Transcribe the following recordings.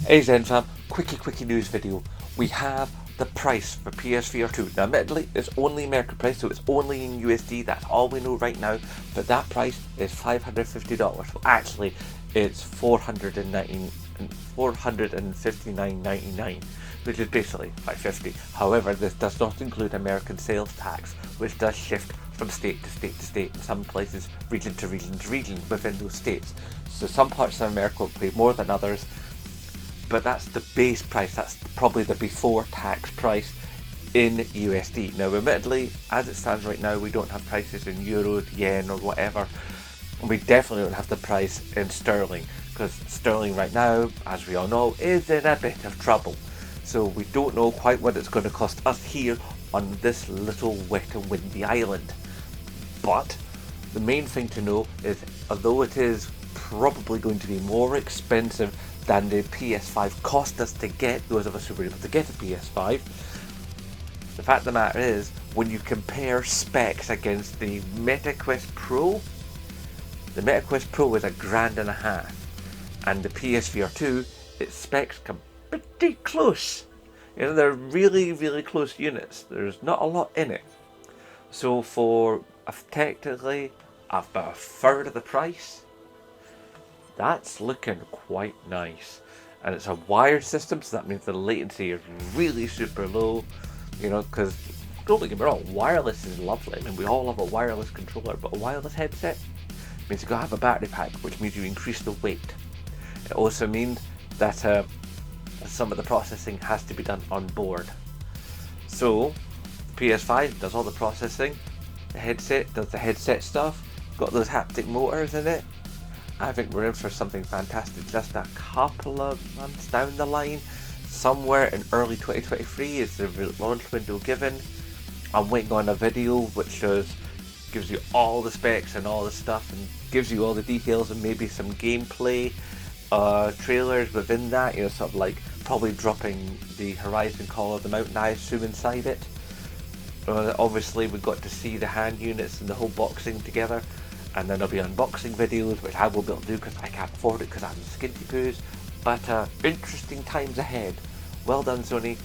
Hey Zen fam, quickie news video. We have the price for PSVR 2. Now admittedly, it's only American price, so it's only in USD, that's all we know right now, but that price is $550. Well actually, it's $459.99, which is basically $550. However, this does not include American sales tax, which does shift from state to state to state, in some places region to region to region within those states. So some parts of America will pay more than others, but that's the base price. That's probably the before tax price in USD. Now admittedly, as it stands right now, we don't have prices in euros, yen or whatever, and we definitely don't have the price in sterling, because sterling right now, as we all know, is in a bit of trouble. So we don't know quite what it's going to cost us here on this little wet and windy island. But the main thing to know is, although it is probably going to be more expensive than the PS5 cost us to get, those of us who were able to get a PS5, the fact of the matter is, when you compare specs against the MetaQuest Pro, the MetaQuest Pro is $1,500, and the PSVR 2, its specs come pretty close. You know, they're really close units. There's not a lot in it. So for technically about a third of the price, that's looking quite nice. And it's a wired system, so that means the latency is really super low, you know, because don't get me wrong, wireless is lovely. I mean, we all love a wireless controller, but a wireless headset means you gotta have a battery pack, which means you increase the weight. It also means that some of the processing has to be done on board. So PS5 does all the processing, the headset does the headset stuff, got those haptic motors in it. I think we're in for something fantastic. Just a couple of months down the line, somewhere in early 2023 is the launch window given. I'm waiting on a video which gives you all the specs and all the stuff, and gives you all the details and maybe some gameplay trailers within that, you know, sort of like probably dropping the Horizon Call of the Mountain, I assume, inside it. Obviously we got to see the hand units and the whole boxing together, and then there'll be unboxing videos, which I will be able to do because I can't afford it because I'm skinty poos. But interesting times ahead. Well done, Sony.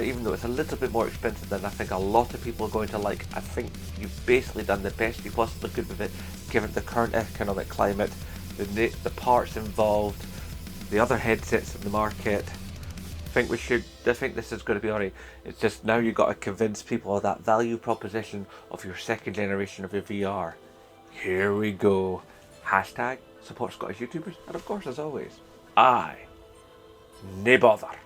Even though it's a little bit more expensive than I think a lot of people are going to like, I think you've basically done the best you possibly could with it, given the current economic climate, the parts involved, the other headsets in the market. I think this is going to be alright. It's just now you've got to convince people of that value proposition of your second generation of your VR. Here we go. Hashtag support Scottish YouTubers, and of course, as always, I nae bother.